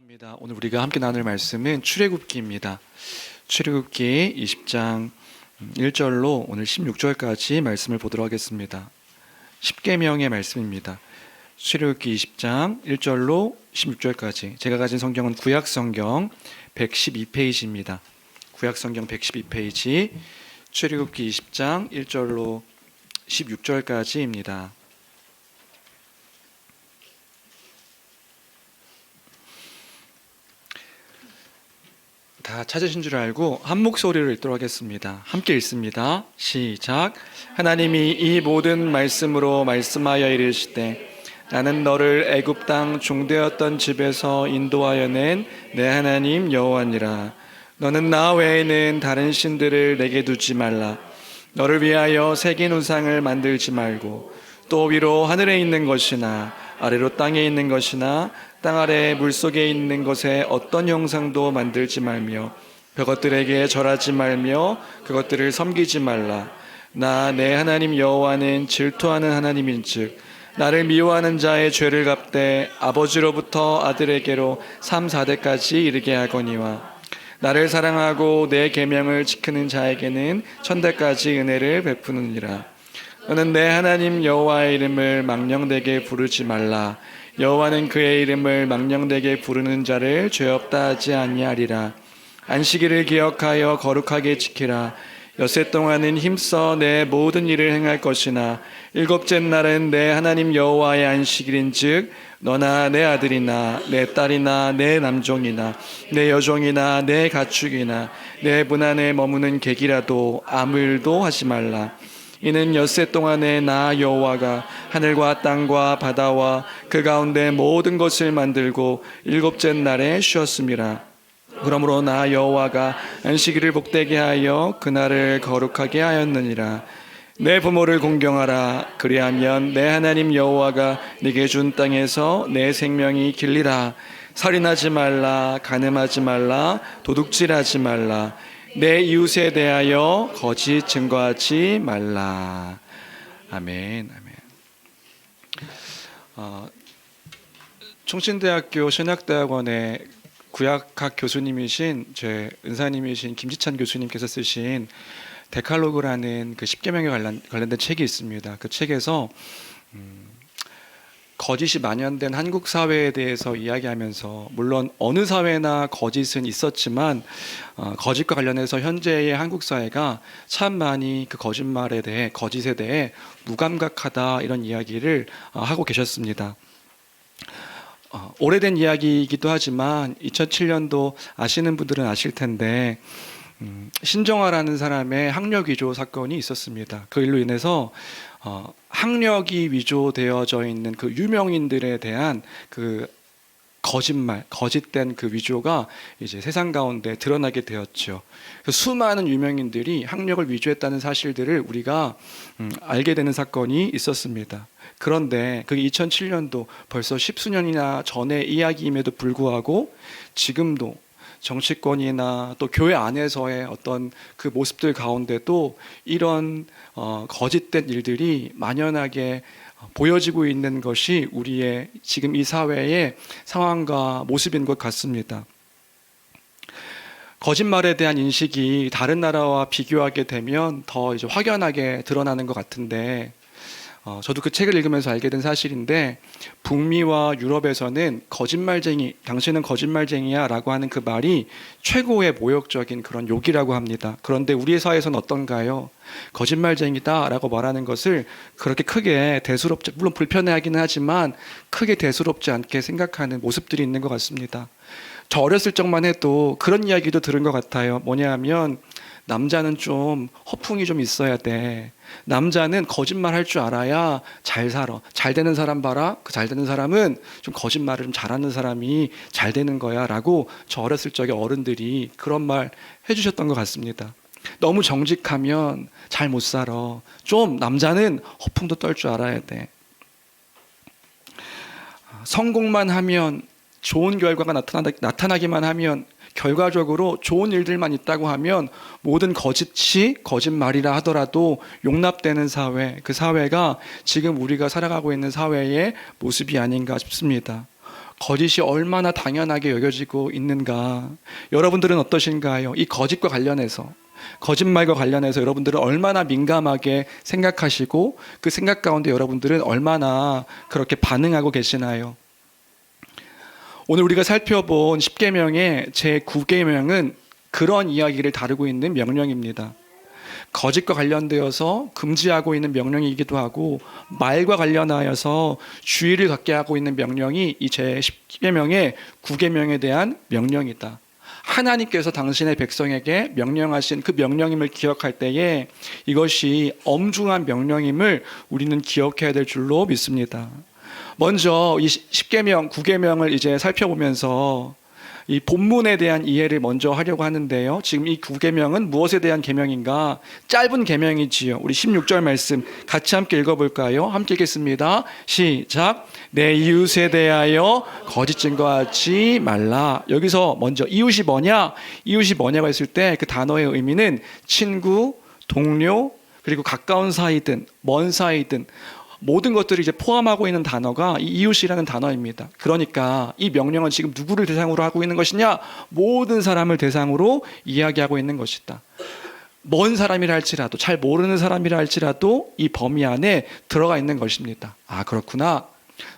입니다. 오늘 우리가 함께 나눌 말씀은 출애굽기입니다. 출애굽기 20장 1절로 오늘 16절까지 말씀을 보도록 하겠습니다. 십계명의 말씀입니다. 출애굽기 20장 1절로 16절까지. 제가 가진 성경은 구약성경 112페이지입니다. 구약성경 112페이지 출애굽기 20장 1절로 16절까지입니다. 다 찾으신 줄 알고 한 목소리로 읽도록 하겠습니다. 함께 읽습니다. 시작. 하나님이 이 모든 말씀으로 말씀하여 이르시되 나는 너를 애굽 땅 종되었던 집에서 인도하여 낸 내 하나님 여호와니라. 너는 나 외에는 다른 신들을 내게 두지 말라. 너를 위하여 새긴 우상을 만들지 말고 또 위로 하늘에 있는 것이나 아래로 땅에 있는 것이나 땅 아래 물속에 있는 것에 어떤 형상도 만들지 말며 그것들에게 절하지 말며 그것들을 섬기지 말라. 나 내 하나님 여호와는 질투하는 하나님인즉 나를 미워하는 자의 죄를 갚되 아버지로부터 아들에게로 3, 4대까지 이르게 하거니와 나를 사랑하고 내 계명을 지키는 자에게는 1000대까지 은혜를 베푸느니라. 너는 내 하나님 여호와의 이름을 망령되게 부르지 말라. 여호와는 그의 이름을 망령되게 부르는 자를 죄 없다 하지 아니하리라. 안식일을 기억하여 거룩하게 지키라. 엿새 동안은 힘써 내 모든 일을 행할 것이나 일곱째 날은 내 하나님 여호와의 안식일인즉 너나 내 아들이나 내 딸이나 내 남종이나 내 여종이나 내 가축이나 내 문 안에 머무는 객이라도 아무 일도 하지 말라. 이는 엿새 동안에 나 여호와가 하늘과 땅과 바다와 그 가운데 모든 것을 만들고 일곱째 날에 쉬었음이라. 그러므로 나 여호와가 안식일을 복되게 하여 그날을 거룩하게 하였느니라. 내 부모를 공경하라. 그리하면 내 하나님 여호와가 네게 준 땅에서 내 생명이 길리라. 살인하지 말라. 간음하지 말라. 도둑질하지 말라. 내 이웃에 대하여 거짓 증거하지 말라. 아멘. 아멘. 총신대학교 신학대학원의 구약학 교수님이신 제 은사님이신 김지찬 교수님께서 쓰신 데칼로그라는 그 십계명에 관련된 책이 있습니다. 그 책에서 거짓이 만연된 한국 사회에 대해서 이야기하면서 물론 어느 사회나 거짓은 있었지만 거짓과 관련해서 현재의 한국 사회가 참 많이 그 거짓에 대해 무감각하다 이런 이야기를 하고 계셨습니다. 오래된 이야기이기도 하지만 2007년도 아시는 분들은 아실 텐데 신정아라는 사람의 학력 위조 사건이 있었습니다. 그 일로 인해서 학력이 위조되어져 있는 그 유명인들에 대한 그 거짓된 그 위조가 이제 세상 가운데 드러나게 되었죠. 수많은 유명인들이 학력을 위조했다는 사실들을 우리가 알게 되는 사건이 있었습니다. 그런데 그게 2007년도 벌써 10수년이나 전의 이야기임에도 불구하고 지금도 정치권이나 또 교회 안에서의 어떤 그 모습들 가운데도 이런 거짓된 일들이 만연하게 보여지고 있는 것이 우리의 지금 이 사회의 상황과 모습인 것 같습니다. 거짓말에 대한 인식이 다른 나라와 비교하게 되면 더 이제 확연하게 드러나는 것 같은데 저도 그 책을 읽으면서 알게 된 사실인데 북미와 유럽에서는 거짓말쟁이, 당신은 거짓말쟁이야 라고 하는 그 말이 최고의 모욕적인 그런 욕이라고 합니다. 그런데 우리 사회에서는 어떤가요? 거짓말쟁이다 라고 말하는 것을 그렇게 크게 대수롭지, 물론 불편해하기는 하지만 크게 대수롭지 않게 생각하는 모습들이 있는 것 같습니다. 저 어렸을 적만 해도 그런 이야기도 들은 것 같아요. 뭐냐 하면 남자는 좀 허풍이 좀 있어야 돼. 남자는 거짓말 할 줄 알아야 잘 살아. 잘 되는 사람 봐라. 그 잘 되는 사람은 좀 거짓말을 좀 잘하는 사람이 잘 되는 거야 라고 저 어렸을 적에 어른들이 그런 말 해주셨던 것 같습니다. 너무 정직하면 잘 못 살아. 좀 남자는 허풍도 떨 줄 알아야 돼. 성공만 하면 좋은 결과가 나타나기만 하면 결과적으로 좋은 일들만 있다고 하면 모든 거짓이 거짓말이라 하더라도 용납되는 사회, 그 사회가 지금 우리가 살아가고 있는 사회의 모습이 아닌가 싶습니다. 거짓이 얼마나 당연하게 여겨지고 있는가. 여러분들은 어떠신가요? 이 거짓과 관련해서, 거짓말과 관련해서 여러분들은 얼마나 민감하게 생각하시고 그 생각 가운데 여러분들은 얼마나 그렇게 반응하고 계시나요? 오늘 우리가 살펴본 10계명의 제9계명은 그런 이야기를 다루고 있는 명령입니다. 거짓과 관련되어서 금지하고 있는 명령이기도 하고, 말과 관련하여서 주의를 갖게 하고 있는 명령이 이 제10계명의 9계명에 대한 명령이다. 하나님께서 당신의 백성에게 명령하신 그 명령임을 기억할 때에 이것이 엄중한 명령임을 우리는 기억해야 될 줄로 믿습니다. 먼저 이 10계명, 9계명을 이제 살펴보면서 이 본문에 대한 이해를 먼저 하려고 하는데요. 지금 이 9계명은 무엇에 대한 계명인가? 짧은 계명이지요. 우리 16절 말씀 같이 함께 읽어볼까요? 함께 읽겠습니다. 시작. 내 이웃에 대하여 거짓 증거하지 말라. 여기서 먼저 이웃이 뭐냐? 이웃이 뭐냐고 했을 때 그 단어의 의미는 친구, 동료, 그리고 가까운 사이든 먼 사이든 모든 것들을 이제 포함하고 있는 단어가 이 이웃이라는 단어입니다. 그러니까 이 명령은 지금 누구를 대상으로 하고 있는 것이냐? 모든 사람을 대상으로 이야기하고 있는 것이다. 먼 사람이라 할지라도, 잘 모르는 사람이라 할지라도 이 범위 안에 들어가 있는 것입니다. 아, 그렇구나.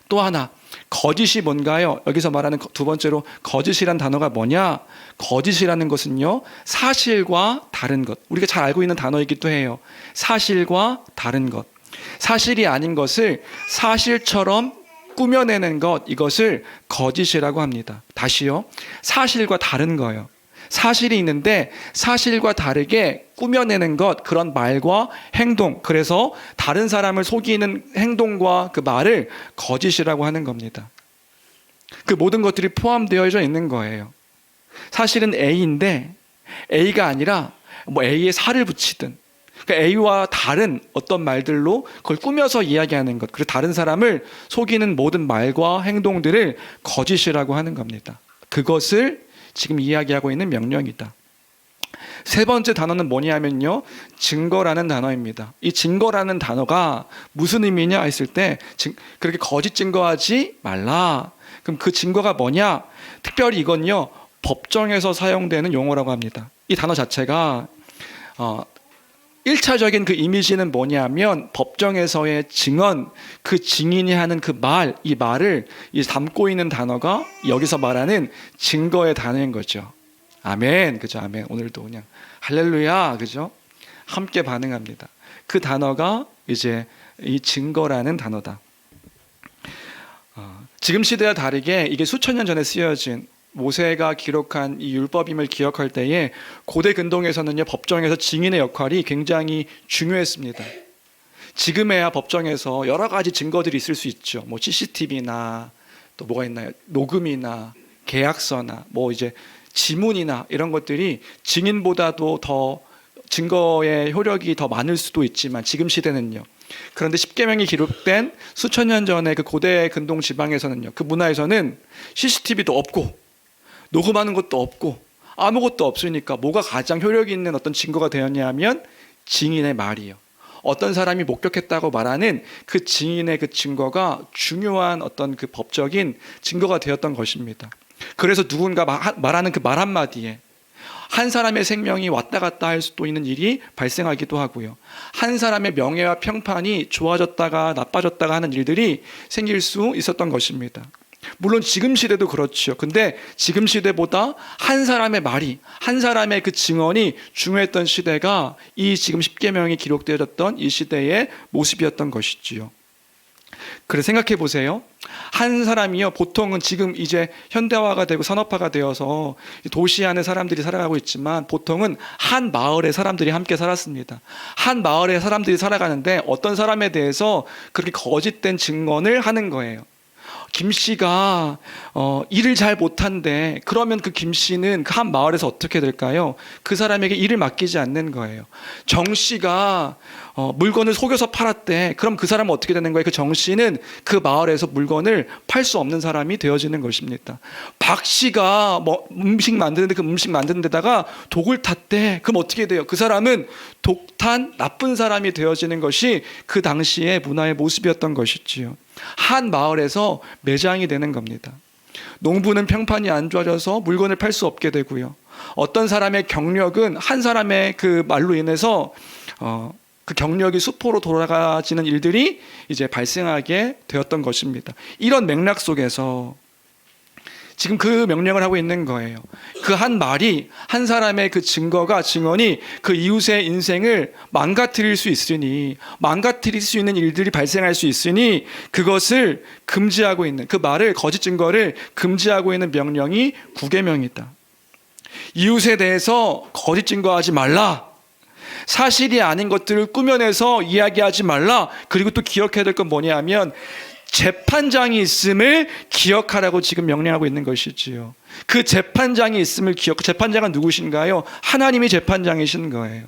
또 하나, 거짓이 뭔가요? 여기서 말하는 두 번째로 거짓이란 단어가 뭐냐? 거짓이라는 것은요, 사실과 다른 것. 우리가 잘 알고 있는 단어이기도 해요. 사실과 다른 것. 사실이 아닌 것을 사실처럼 꾸며내는 것, 이것을 거짓이라고 합니다. 다시요. 사실과 다른 거예요. 사실이 있는데 사실과 다르게 꾸며내는 것, 그런 말과 행동, 그래서 다른 사람을 속이는 행동과 그 말을 거짓이라고 하는 겁니다. 그 모든 것들이 포함되어 있는 거예요. 사실은 A인데 A가 아니라 뭐 A에 살을 붙이든, 그러니까 A와 다른 어떤 말들로 그걸 꾸며서 이야기하는 것, 그리고 다른 사람을 속이는 모든 말과 행동들을 거짓이라고 하는 겁니다. 그것을 지금 이야기하고 있는 명령이다. 세 번째 단어는 뭐냐면요, 증거라는 단어입니다. 이 증거라는 단어가 무슨 의미냐 했을 때, 그렇게 거짓 증거하지 말라. 그럼 그 증거가 뭐냐? 특별히 이건요, 법정에서 사용되는 용어라고 합니다. 이 단어 자체가 1차적인 그 이미지는 뭐냐면 법정에서의 증언, 그 증인이 하는 그 말, 이 말을 담고 있는 단어가 여기서 말하는 증거의 단어인 거죠. 아멘, 그죠? 아멘. 오늘도 그냥 할렐루야, 그죠? 함께 반응합니다. 그 단어가 이제 이 증거라는 단어다. 지금 시대와 다르게 이게 수천 년 전에 쓰여진 모세가 기록한 이 율법임을 기억할 때에 고대 근동에서는요, 법정에서 증인의 역할이 굉장히 중요했습니다. 지금에야 법정에서 여러 가지 증거들이 있을 수 있죠. 뭐 CCTV나 또 뭐가 있나요? 녹음이나 계약서나 뭐 이제 지문이나 이런 것들이 증인보다도 더 증거의 효력이 더 많을 수도 있지만 지금 시대는요. 그런데 십계명이 기록된 수천 년 전에 그 고대 근동 지방에서는요, 그 문화에서는 CCTV도 없고 녹음하는 것도 없고 아무것도 없으니까 뭐가 가장 효력이 있는 어떤 증거가 되었냐 하면 증인의 말이요. 어떤 사람이 목격했다고 말하는 그 증인의 그 증거가 중요한 어떤 그 법적인 증거가 되었던 것입니다. 그래서 누군가 말하는 그 말 한마디에 한 사람의 생명이 왔다 갔다 할 수도 있는 일이 발생하기도 하고요. 한 사람의 명예와 평판이 좋아졌다가 나빠졌다가 하는 일들이 생길 수 있었던 것입니다. 물론 지금 시대도 그렇죠. 근데 지금 시대보다 한 사람의 말이, 한 사람의 그 증언이 중요했던 시대가 이 지금 십계명이 기록되어졌던 이 시대의 모습이었던 것이지요. 그래 생각해 보세요. 한 사람이요, 보통은 지금 이제 현대화가 되고 산업화가 되어서 도시 안에 사람들이 살아가고 있지만 보통은 한 마을에 사람들이 함께 살았습니다. 한 마을에 사람들이 살아가는데 어떤 사람에 대해서 그렇게 거짓된 증언을 하는 거예요. 김 씨가 일을 잘 못한대. 그러면 그 김 씨는 그 한 마을에서 어떻게 될까요? 그 사람에게 일을 맡기지 않는 거예요. 정 씨가 물건을 속여서 팔았대. 그럼 그 사람은 어떻게 되는 거예요? 그 정 씨는 그 마을에서 물건을 팔 수 없는 사람이 되어지는 것입니다. 박 씨가 뭐 음식 만드는데 그 음식 만드는 데다가 독을 탔대. 그럼 어떻게 돼요? 그 사람은 독탄 나쁜 사람이 되어지는 것이 그 당시의 문화의 모습이었던 것이지요. 한 마을에서 매장이 되는 겁니다. 농부는 평판이 안 좋아져서 물건을 팔 수 없게 되고요. 어떤 사람의 경력은 한 사람의 그 말로 인해서 그 경력이 수포로 돌아가지는 일들이 이제 발생하게 되었던 것입니다. 이런 맥락 속에서 지금 그 명령을 하고 있는 거예요. 그 한 말이, 한 사람의 그 증언이 그 이웃의 인생을 망가뜨릴 수 있으니, 망가뜨릴 수 있는 일들이 발생할 수 있으니 그것을 금지하고 있는, 그 말을, 거짓 증거를 금지하고 있는 명령이 구계명이다. 이웃에 대해서 거짓 증거하지 말라. 사실이 아닌 것들을 꾸며내서 이야기하지 말라. 그리고 또 기억해야 될 건 뭐냐면 재판장이 있음을 기억하라고 지금 명령하고 있는 것이지요. 그 재판장이 있음을 재판장은 누구신가요? 하나님이 재판장이신 거예요.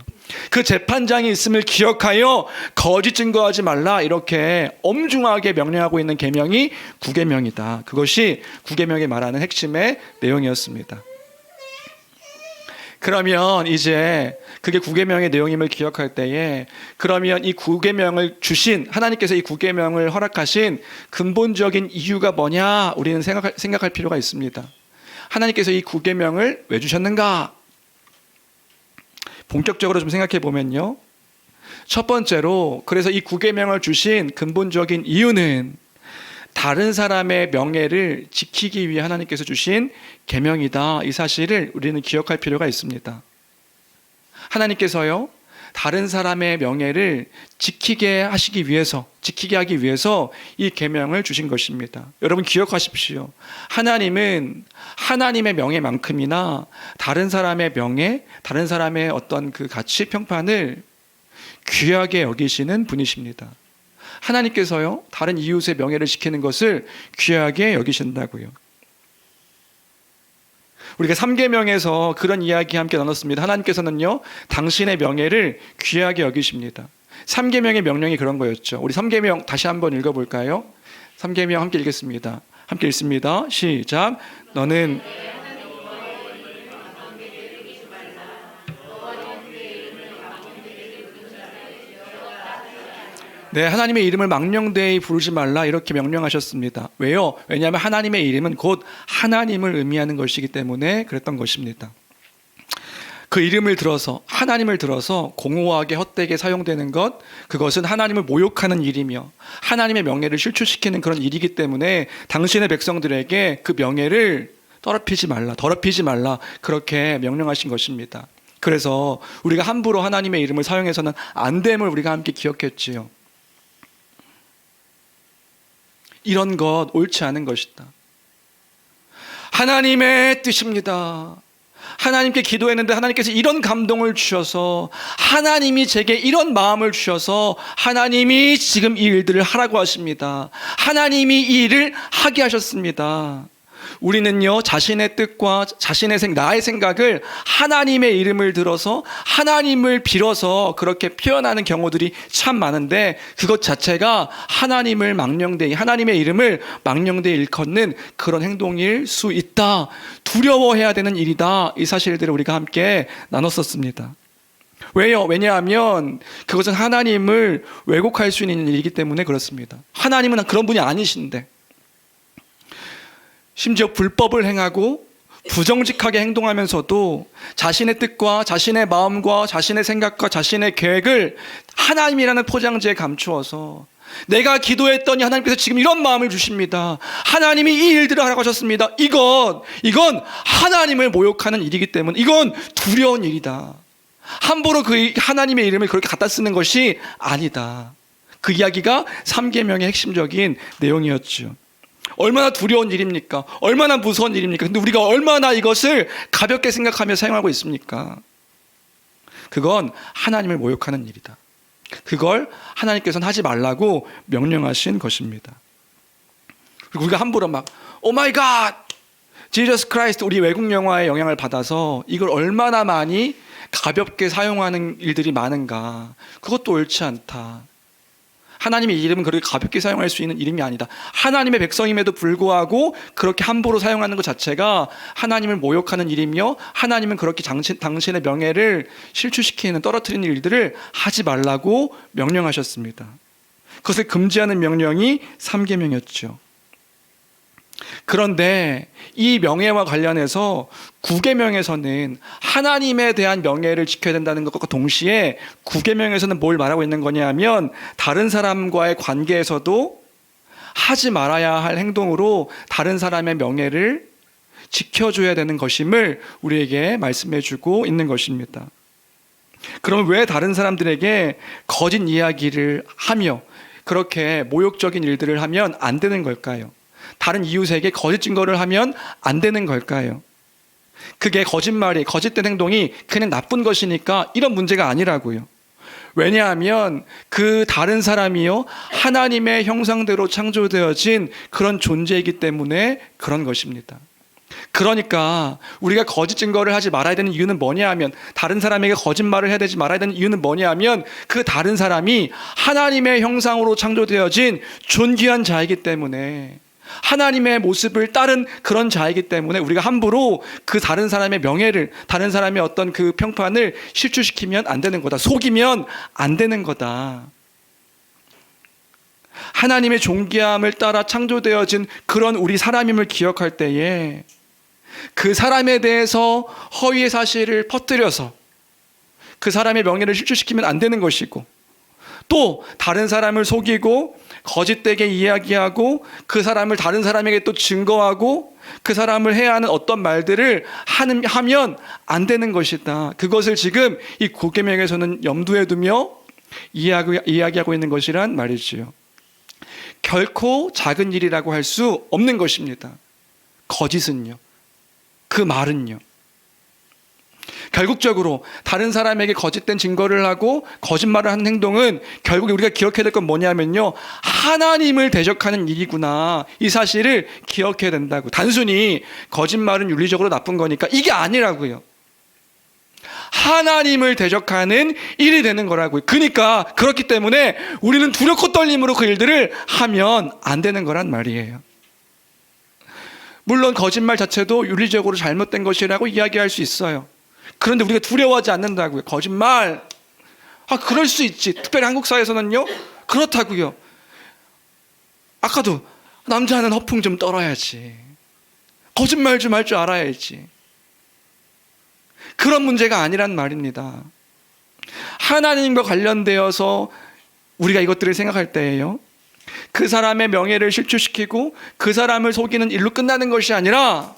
그 재판장이 있음을 기억하여 거짓 증거하지 말라, 이렇게 엄중하게 명령하고 있는 계명이 구계명이다. 그것이 구계명이 말하는 핵심의 내용이었습니다. 그러면 이제 그게 구계명의 내용임을 기억할 때에, 그러면 이 구계명을 주신, 하나님께서 이 구계명을 허락하신 근본적인 이유가 뭐냐, 우리는 생각할 필요가 있습니다. 하나님께서 이 구계명을 왜 주셨는가? 본격적으로 좀 생각해 보면요, 첫 번째로, 그래서 이 구계명을 주신 근본적인 이유는 다른 사람의 명예를 지키기 위해 하나님께서 주신 계명이다. 이 사실을 우리는 기억할 필요가 있습니다. 하나님께서요, 다른 사람의 명예를 지키게 하기 위해서 이 계명을 주신 것입니다. 여러분 기억하십시오. 하나님은 하나님의 명예만큼이나 다른 사람의 명예, 다른 사람의 어떤 그 가치 평판을 귀하게 여기시는 분이십니다. 하나님께서요, 다른 이웃의 명예를 지키는 것을 귀하게 여기신다고요. 우리가 3계명에서 그런 이야기 함께 나눴습니다. 하나님께서는요, 당신의 명예를 귀하게 여기십니다. 3계명의 명령이 그런 거였죠. 우리 3계명 다시 한번 읽어볼까요? 3계명 함께 읽겠습니다. 함께 읽습니다. 시작. 너는 네, 하나님의 이름을 망령되이 부르지 말라, 이렇게 명령하셨습니다. 왜요? 왜냐하면 하나님의 이름은 곧 하나님을 의미하는 것이기 때문에 그랬던 것입니다. 그 이름을 들어서, 하나님을 들어서 공허하게 헛되게 사용되는 것, 그것은 하나님을 모욕하는 일이며 하나님의 명예를 실추시키는 그런 일이기 때문에 당신의 백성들에게 그 명예를 더럽히지 말라, 그렇게 명령하신 것입니다. 그래서 우리가 함부로 하나님의 이름을 사용해서는 안 됨을 우리가 함께 기억했지요. 이런 것 옳지 않은 것이다. 하나님의 뜻입니다. 하나님께 기도했는데 하나님께서 이런 감동을 주셔서, 하나님이 제게 이런 마음을 주셔서 하나님이 지금 이 일들을 하라고 하십니다. 하나님이 이 일을 하게 하셨습니다. 우리는요, 자신의 뜻과 나의 생각을 하나님의 이름을 들어서 하나님을 빌어서 그렇게 표현하는 경우들이 참 많은데, 그것 자체가 하나님의 이름을 망령되이 일컫는 그런 행동일 수 있다. 두려워해야 되는 일이다. 이 사실들을 우리가 함께 나눴었습니다. 왜요? 왜냐하면 그것은 하나님을 왜곡할 수 있는 일이기 때문에 그렇습니다. 하나님은 그런 분이 아니신데, 심지어 불법을 행하고 부정직하게 행동하면서도 자신의 뜻과 자신의 마음과 자신의 생각과 자신의 계획을 하나님이라는 포장지에 감추어서, 내가 기도했더니 하나님께서 지금 이런 마음을 주십니다. 하나님이 이 일들을 하라고 하셨습니다. 이건 하나님을 모욕하는 일이기 때문에 이건 두려운 일이다. 함부로 그 하나님의 이름을 그렇게 갖다 쓰는 것이 아니다. 그 이야기가 3계명의 핵심적인 내용이었죠. 얼마나 두려운 일입니까? 얼마나 무서운 일입니까? 근데 우리가 얼마나 이것을 가볍게 생각하며 사용하고 있습니까? 그건 하나님을 모욕하는 일이다. 그걸 하나님께서는 하지 말라고 명령하신 것입니다. 그리고 우리가 함부로 오 마이 갓! 지저스 크라이스트, 우리 외국 영화의 영향을 받아서 이걸 얼마나 많이 가볍게 사용하는 일들이 많은가. 그것도 옳지 않다. 하나님의 이름은 그렇게 가볍게 사용할 수 있는 이름이 아니다. 하나님의 백성임에도 불구하고 그렇게 함부로 사용하는 것 자체가 하나님을 모욕하는 일이며, 하나님은 그렇게 당신의 명예를 실추시키는, 떨어뜨리는 일들을 하지 말라고 명령하셨습니다. 그것을 금지하는 명령이 3계명이었죠. 그런데 이 명예와 관련해서 구계명에서는 하나님에 대한 명예를 지켜야 된다는 것과 동시에 구계명에서는 뭘 말하고 있는 거냐 하면 다른 사람과의 관계에서도 하지 말아야 할 행동으로 다른 사람의 명예를 지켜줘야 되는 것임을 우리에게 말씀해 주고 있는 것입니다. 그럼 왜 다른 사람들에게 거짓 이야기를 하며 그렇게 모욕적인 일들을 하면 안 되는 걸까요? 다른 이웃에게 거짓 증거를 하면 안 되는 걸까요? 그게 거짓말이, 거짓된 행동이 그냥 나쁜 것이니까 이런 문제가 아니라고요. 왜냐하면 그 다른 사람이요 하나님의 형상대로 창조되어진 그런 존재이기 때문에 그런 것입니다. 그러니까 우리가 거짓 증거를 하지 말아야 되는 이유는 뭐냐 하면, 다른 사람에게 거짓말을 해야 되지 말아야 되는 이유는 뭐냐 하면, 그 다른 사람이 하나님의 형상으로 창조되어진 존귀한 자이기 때문에, 하나님의 모습을 따른 그런 자이기 때문에 우리가 함부로 그 다른 사람의 명예를, 다른 사람의 어떤 그 평판을 실추시키면 안 되는 거다. 속이면 안 되는 거다. 하나님의 존귀함을 따라 창조되어진 그런 우리 사람임을 기억할 때에 그 사람에 대해서 허위의 사실을 퍼뜨려서 그 사람의 명예를 실추시키면 안 되는 것이고, 또 다른 사람을 속이고 거짓되게 이야기하고 그 사람을 다른 사람에게 또 증거하고 그 사람을 해야 하는 어떤 말들을 하면 안 되는 것이다. 그것을 지금 이 구계명에서는 염두에 두며 이야기하고 있는 것이란 말이지요. 결코 작은 일이라고 할 수 없는 것입니다. 거짓은요, 그 말은요. 결국적으로 다른 사람에게 거짓된 증거를 하고 거짓말을 하는 행동은 결국 우리가 기억해야 될 건 뭐냐면요, 하나님을 대적하는 일이구나, 이 사실을 기억해야 된다고. 단순히 거짓말은 윤리적으로 나쁜 거니까 이게 아니라고요. 하나님을 대적하는 일이 되는 거라고요. 그러니까 그렇기 때문에 우리는 두렵고 떨림으로 그 일들을 하면 안 되는 거란 말이에요. 물론 거짓말 자체도 윤리적으로 잘못된 것이라고 이야기할 수 있어요. 그런데 우리가 두려워하지 않는다고요. 거짓말, 그럴 수 있지. 특별히 한국 사회에서는요 그렇다고요. 아까도 남자는 허풍 좀 떨어야지, 거짓말 좀 할 줄 알아야지. 그런 문제가 아니란 말입니다. 하나님과 관련되어서 우리가 이것들을 생각할 때에요, 그 사람의 명예를 실추시키고 그 사람을 속이는 일로 끝나는 것이 아니라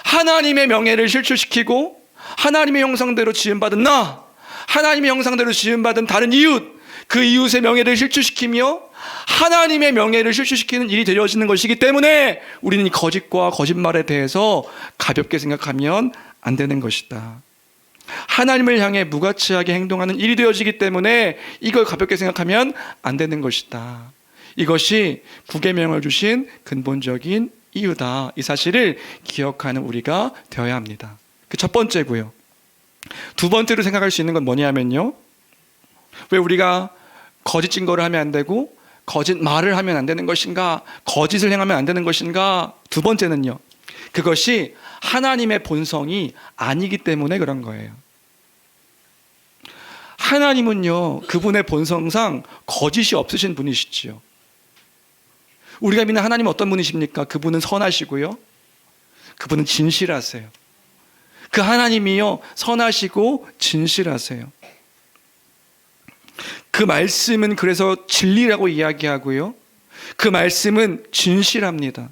하나님의 명예를 실추시키고 하나님의 형상대로 지음받은 나, 하나님의 형상대로 지음받은 다른 이웃, 그 이웃의 명예를 실추시키며 하나님의 명예를 실추시키는 일이 되어지는 것이기 때문에 우리는 이 거짓과 거짓말에 대해서 가볍게 생각하면 안 되는 것이다. 하나님을 향해 무가치하게 행동하는 일이 되어지기 때문에 이걸 가볍게 생각하면 안 되는 것이다. 이것이 구계명을 주신 근본적인 이유다. 이 사실을 기억하는 우리가 되어야 합니다. 그 첫 번째고요. 두 번째로 생각할 수 있는 건 뭐냐면요, 왜 우리가 거짓 증거를 하면 안 되고 거짓 말을 하면 안 되는 것인가, 거짓을 행하면 안 되는 것인가. 두 번째는요, 그것이 하나님의 본성이 아니기 때문에 그런 거예요. 하나님은요, 그분의 본성상 거짓이 없으신 분이시지요. 우리가 믿는 하나님은 어떤 분이십니까? 그분은 선하시고요, 그분은 진실하세요. 그 하나님이요, 선하시고 진실하세요. 그 말씀은 그래서 진리라고 이야기하고요, 그 말씀은 진실합니다.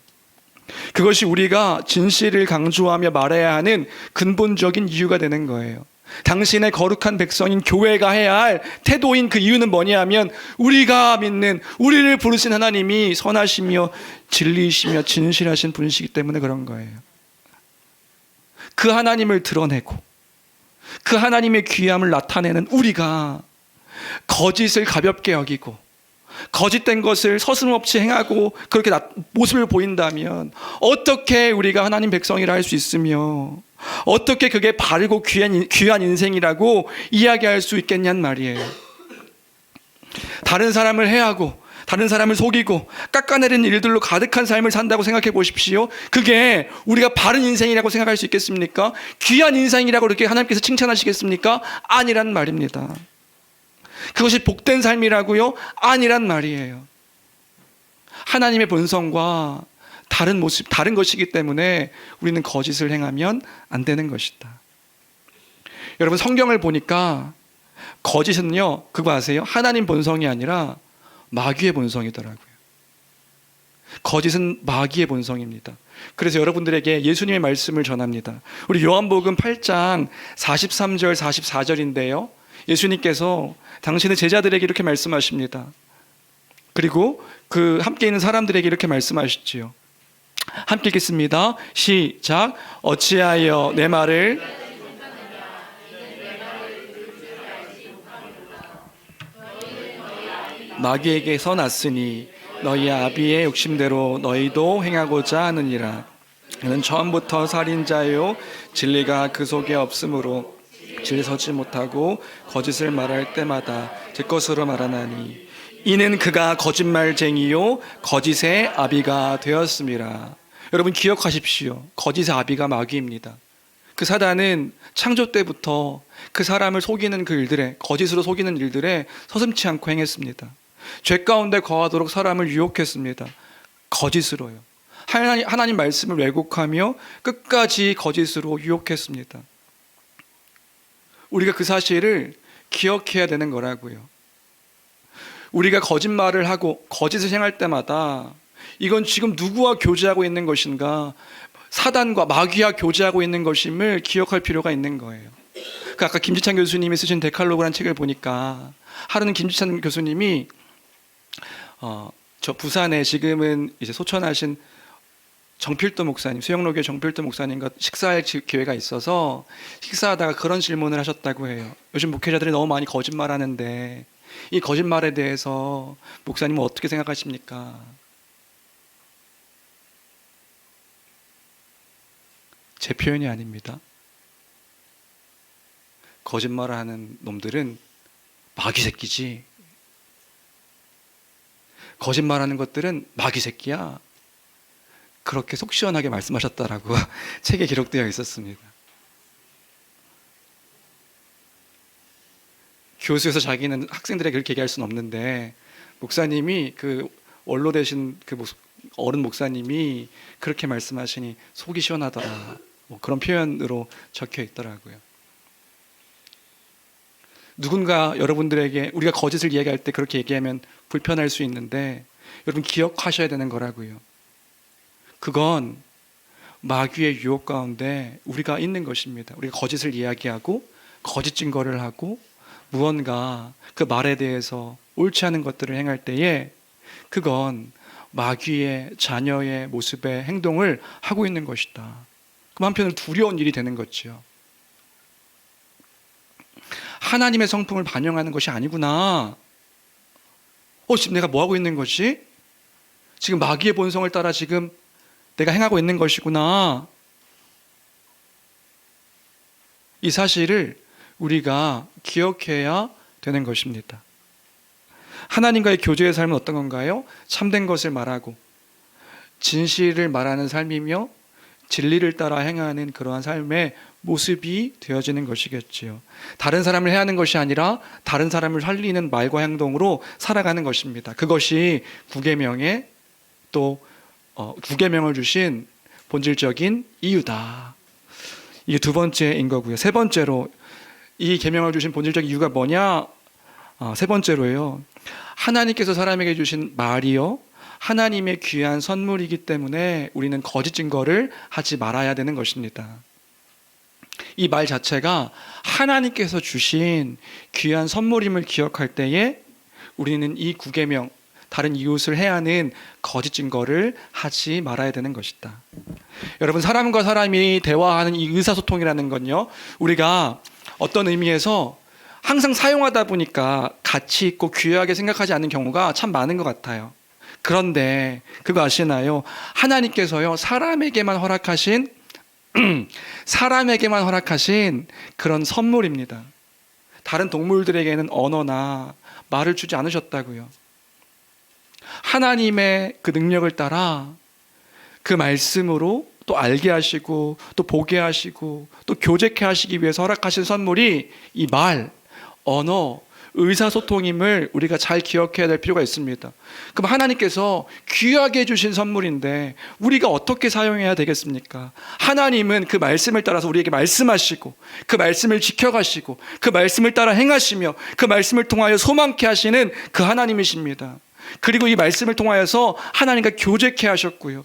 그것이 우리가 진실을 강조하며 말해야 하는 근본적인 이유가 되는 거예요. 당신의 거룩한 백성인 교회가 해야 할 태도인 그 이유는 뭐냐면, 우리가 믿는, 우리를 부르신 하나님이 선하시며 진리이시며 진실하신 분이시기 때문에 그런 거예요. 그 하나님을 드러내고 그 하나님의 귀함을 나타내는 우리가 거짓을 가볍게 여기고 거짓된 것을 서슴없이 행하고 그렇게 모습을 보인다면 어떻게 우리가 하나님 백성이라 할 수 있으며 어떻게 그게 바르고 귀한 인생이라고 이야기할 수 있겠냔 말이에요. 다른 사람을 해하고 다른 사람을 속이고 깎아내리는 일들로 가득한 삶을 산다고 생각해 보십시오. 그게 우리가 바른 인생이라고 생각할 수 있겠습니까? 귀한 인생이라고 그렇게 하나님께서 칭찬하시겠습니까? 아니란 말입니다. 그것이 복된 삶이라고요? 아니란 말이에요. 하나님의 본성과 다른 모습, 다른 것이기 때문에 우리는 거짓을 행하면 안 되는 것이다. 여러분, 성경을 보니까 거짓은요, 그거 아세요? 하나님 본성이 아니라 마귀의 본성이더라고요. 거짓은 마귀의 본성입니다. 그래서 여러분들에게 예수님의 말씀을 전합니다. 우리 요한복음 8장 43절 44절인데요. 예수님께서 당신의 제자들에게 이렇게 말씀하십니다. 그리고 그 함께 있는 사람들에게 이렇게 말씀하시지요. 함께 읽겠습니다. 시작. 어찌하여 내 말을 마귀에게서 났으니 너희 아비의 욕심대로 너희도 행하고자 하느니라. 그는 처음부터 살인자요 진리가 그 속에 없으므로 진리 서지 못하고 거짓을 말할 때마다 제 것으로 말하나니 이는 그가 거짓말쟁이요 거짓의 아비가 되었습니다. 여러분 기억하십시오. 거짓의 아비가 마귀입니다. 그 사단은 창조 때부터 그 사람을 속이는 그 일들에, 거짓으로 속이는 일들에 서슴지 않고 행했습니다. 죄 가운데 거하도록 사람을 유혹했습니다. 거짓으로요. 하나님 말씀을 왜곡하며 끝까지 거짓으로 유혹했습니다. 우리가 그 사실을 기억해야 되는 거라고요. 우리가 거짓말을 하고 거짓을 행할 때마다 이건 지금 누구와 교제하고 있는 것인가, 사단과 마귀와 교제하고 있는 것임을 기억할 필요가 있는 거예요. 아까 김지찬 교수님이 쓰신 데칼로그라는 책을 보니까 하루는 김지찬 교수님이 저 부산에 지금은 이제 소천하신 정필도 목사님, 수영로교회 정필도 목사님과 식사할 기회가 있어서 식사하다가 그런 질문을 하셨다고 해요. 요즘 목회자들이 너무 많이 거짓말하는데 이 거짓말에 대해서 목사님은 어떻게 생각하십니까? 제 표현이 아닙니다. 거짓말을 하는 놈들은 마귀 새끼지. 거짓말하는 것들은 마귀 새끼야. 그렇게 속 시원하게 말씀하셨다라고 책에 기록되어 있었습니다. 교수에서 자기는 학생들에게 그렇게 얘기할 수는 없는데 목사님이 그 원로 되신 그 어른 목사님이 그렇게 말씀하시니 속이 시원하더라. 뭐 그런 표현으로 적혀 있더라고요. 누군가 여러분들에게 우리가 거짓을 이야기할 때 그렇게 얘기하면 불편할 수 있는데 여러분 기억하셔야 되는 거라고요. 그건 마귀의 유혹 가운데 우리가 있는 것입니다. 우리가 거짓을 이야기하고 거짓 증거를 하고 무언가 그 말에 대해서 옳지 않은 것들을 행할 때에 그건 마귀의 자녀의 모습의 행동을 하고 있는 것이다. 그럼 한편으로 두려운 일이 되는 거죠. 하나님의 성품을 반영하는 것이 아니구나. 지금 내가 뭐 하고 있는 것이? 지금 마귀의 본성을 따라 지금 내가 행하고 있는 것이구나. 이 사실을 우리가 기억해야 되는 것입니다. 하나님과의 교제의 삶은 어떤 건가요? 참된 것을 말하고 진실을 말하는 삶이며 진리를 따라 행하는 그러한 삶의 모습이 되어지는 것이겠지요. 다른 사람을 해하는 것이 아니라 다른 사람을 살리는 말과 행동으로 살아가는 것입니다. 그것이 구계명의 또 구계명을 주신 본질적인 이유다. 이게 두 번째인 거고요. 세 번째로 이 계명을 주신 본질적인 이유가 뭐냐? 세 번째로요. 하나님께서 사람에게 주신 말이요 하나님의 귀한 선물이기 때문에 우리는 거짓 증거를 하지 말아야 되는 것입니다. 이 말 자체가 하나님께서 주신 귀한 선물임을 기억할 때에 우리는 이 구계명, 다른 이웃을 해하는 거짓 증거를 하지 말아야 되는 것이다. 여러분, 사람과 사람이 대화하는 이 의사소통이라는 건요, 우리가 어떤 의미에서 항상 사용하다 보니까 가치 있고 귀하게 생각하지 않는 경우가 참 많은 것 같아요. 그런데 그거 아시나요? 하나님께서요 사람에게만 허락하신 그런 선물입니다. 다른 동물들에게는 언어나 말을 주지 않으셨다고요. 하나님의 그 능력을 따라 그 말씀으로 또 알게 하시고 또 보게 하시고 또 교제케 하시기 위해서 허락하신 선물이 이 말, 언어, 의사소통임을 우리가 잘 기억해야 될 필요가 있습니다. 그럼 하나님께서 귀하게 주신 선물인데 우리가 어떻게 사용해야 되겠습니까? 하나님은 그 말씀을 따라서 우리에게 말씀하시고 그 말씀을 지켜가시고 그 말씀을 따라 행하시며 그 말씀을 통하여 소망케 하시는 그 하나님이십니다. 그리고 이 말씀을 통하여서 하나님과 교제케 하셨고요.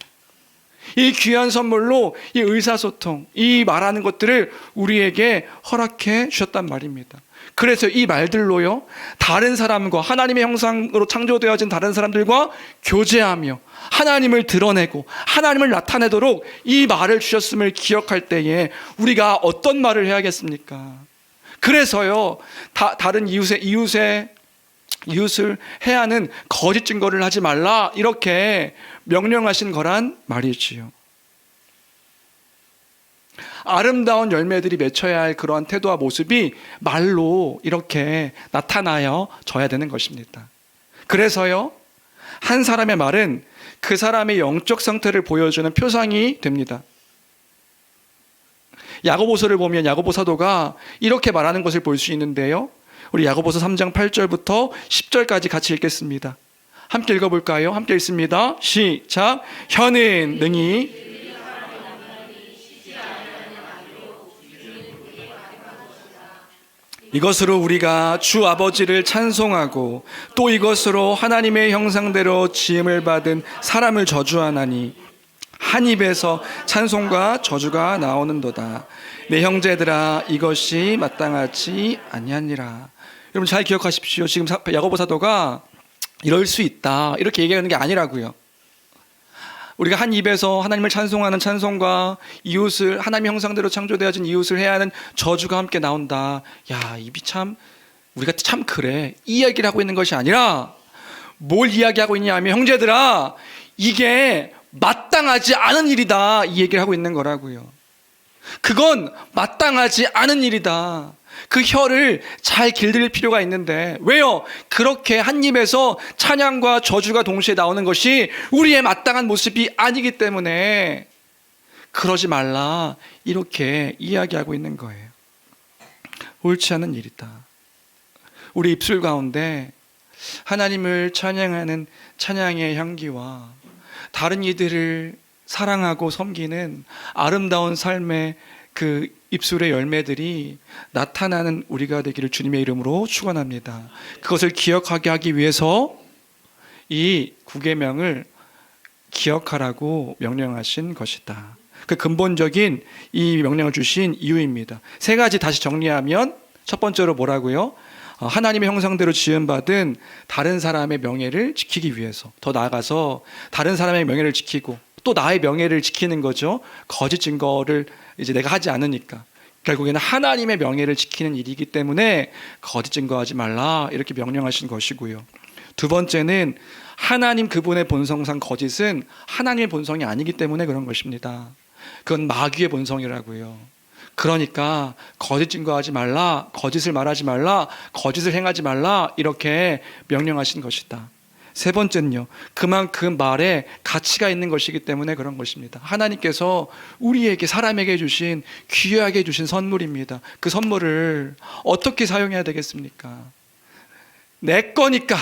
이 귀한 선물로 이 의사소통, 이 말하는 것들을 우리에게 허락해 주셨단 말입니다. 그래서 이 말들로요, 다른 사람과 하나님의 형상으로 창조되어진 다른 사람들과 교제하며 하나님을 드러내고 하나님을 나타내도록 이 말을 주셨음을 기억할 때에 우리가 어떤 말을 해야겠습니까? 그래서요, 다른 이웃을 해야 하는 거짓 증거를 하지 말라, 이렇게 명령하신 거란 말이지요. 아름다운 열매들이 맺혀야 할 그러한 태도와 모습이 말로 이렇게 나타나야 져야 되는 것입니다. 그래서요, 한 사람의 말은 그 사람의 영적 상태를 보여주는 표상이 됩니다. 야고보서를 보면 야고보 사도가 이렇게 말하는 것을 볼 수 있는데요, 우리 야고보서 3장 8절부터 10절까지 같이 읽겠습니다. 함께 읽어볼까요? 함께 읽습니다. 시작. 혀는 능히 이것으로 우리가 주 아버지를 찬송하고 또 이것으로 하나님의 형상대로 지음을 받은 사람을 저주하나니 한 입에서 찬송과 저주가 나오는도다. 내 형제들아, 이것이 마땅하지 아니하니라. 여러분 잘 기억하십시오. 지금 야고보 사도가 이럴 수 있다, 이렇게 얘기하는 게 아니라고요. 우리가 한 입에서 하나님을 찬송하는 찬송과 이웃을 하나님의 형상대로 창조되어진 이웃을 해야 하는 저주가 함께 나온다. 야, 입이 참 우리가 참 그래, 이 이야기를 하고 있는 것이 아니라 뭘 이야기하고 있냐 하면, 형제들아, 이게 마땅하지 않은 일이다, 이 얘기를 하고 있는 거라고요. 그건 마땅하지 않은 일이다. 그 혀를 잘 길들일 필요가 있는데, 왜요? 그렇게 한 입에서 찬양과 저주가 동시에 나오는 것이 우리의 마땅한 모습이 아니기 때문에 그러지 말라, 이렇게 이야기하고 있는 거예요. 옳지 않은 일이다. 우리 입술 가운데 하나님을 찬양하는 찬양의 향기와 다른 이들을 사랑하고 섬기는 아름다운 삶의 그 입술의 열매들이 나타나는 우리가 되기를 주님의 이름으로 축원합니다. 그것을 기억하게 하기 위해서 이 구계명을 기억하라고 명령하신 것이다. 그 근본적인 이 명령을 주신 이유입니다. 세 가지 다시 정리하면, 첫 번째로 뭐라고요? 하나님의 형상대로 지음받은 다른 사람의 명예를 지키기 위해서, 더 나아가서 다른 사람의 명예를 지키고 또 나의 명예를 지키는 거죠. 거짓 증거를 이제 내가 하지 않으니까 결국에는 하나님의 명예를 지키는 일이기 때문에 거짓 증거하지 말라, 이렇게 명령하신 것이고요. 두 번째는 하나님 그분의 본성상 거짓은 하나님의 본성이 아니기 때문에 그런 것입니다. 그건 마귀의 본성이라고요. 그러니까 거짓 증거하지 말라, 거짓을 말하지 말라, 거짓을 행하지 말라, 이렇게 명령하신 것이다. 세 번째는요, 그만큼 말에 가치가 있는 것이기 때문에 그런 것입니다. 하나님께서 우리에게, 사람에게 주신, 귀하게 주신 선물입니다. 그 선물을 어떻게 사용해야 되겠습니까? 내 거니까,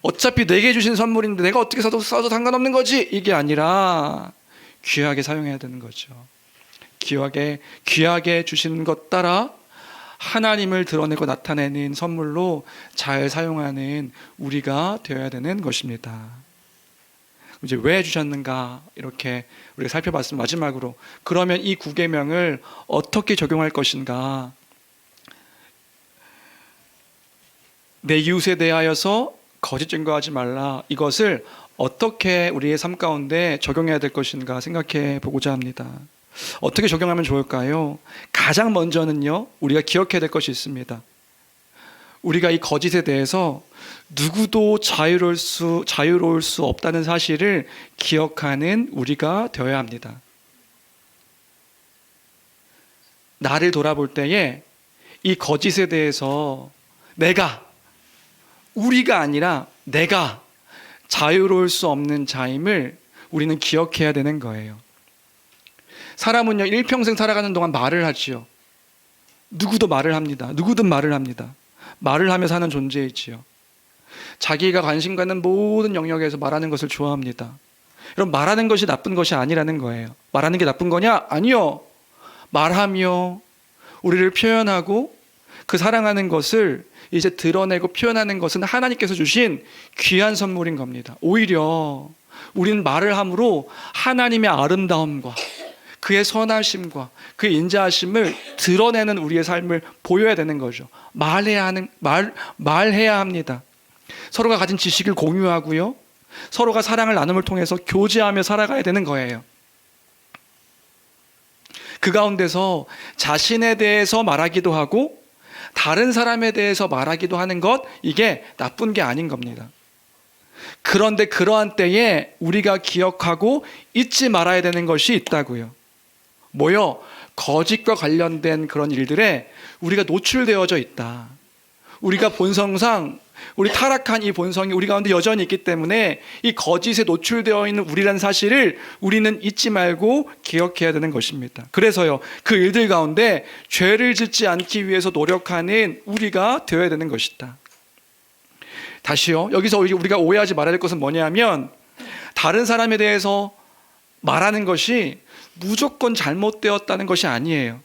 어차피 내게 주신 선물인데 내가 어떻게 써도 상관없는 거지, 이게 아니라 귀하게 사용해야 되는 거죠. 귀하게 주신 것 따라 하나님을 드러내고 나타내는 선물로 잘 사용하는 우리가 되어야 되는 것입니다. 이제 왜 주셨는가, 이렇게 우리가 살펴봤으면, 마지막으로 그러면 이 구계명을 어떻게 적용할 것인가. 내 이웃에 대하여서 거짓 증거하지 말라, 이것을 어떻게 우리의 삶 가운데 적용해야 될 것인가 생각해 보고자 합니다. 어떻게 적용하면 좋을까요? 가장 먼저는요, 우리가 기억해야 될 것이 있습니다. 우리가 이 거짓에 대해서 누구도 자유로울 수 없다는 사실을 기억하는 우리가 되어야 합니다. 나를 돌아볼 때에 이 거짓에 대해서 우리가 아니라 내가 자유로울 수 없는 자임을 우리는 기억해야 되는 거예요. 사람은요, 일평생 살아가는 동안 말을 하지요. 누구든 말을 합니다. 말을 하며 사는 존재이지요. 자기가 관심 갖는 모든 영역에서 말하는 것을 좋아합니다. 여러분, 말하는 것이 나쁜 것이 아니라는 거예요. 말하는 게 나쁜 거냐? 아니요. 말하며 우리를 표현하고 그 사랑하는 것을 이제 드러내고 표현하는 것은 하나님께서 주신 귀한 선물인 겁니다. 오히려 우리는 말을 함으로 하나님의 아름다움과 그의 선하심과 그의 인자하심을 드러내는 우리의 삶을 보여야 되는 거죠. 말해야 합니다. 서로가 가진 지식을 공유하고요. 서로가 사랑을 나눔을 통해서 교제하며 살아가야 되는 거예요. 그 가운데서 자신에 대해서 말하기도 하고 다른 사람에 대해서 말하기도 하는 것, 이게 나쁜 게 아닌 겁니다. 그런데 그러한 때에 우리가 기억하고 잊지 말아야 되는 것이 있다고요. 뭐요? 거짓과 관련된 그런 일들에 우리가 노출되어져 있다. 우리가 본성상 우리 타락한 이 본성이 우리 가운데 여전히 있기 때문에 이 거짓에 노출되어 있는 우리란 사실을 우리는 잊지 말고 기억해야 되는 것입니다. 그래서요, 그 일들 가운데 죄를 짓지 않기 위해서 노력하는 우리가 되어야 되는 것이다. 다시요, 여기서 우리가 오해하지 말아야 될 것은 뭐냐면, 다른 사람에 대해서 말하는 것이 무조건 잘못되었다는 것이 아니에요.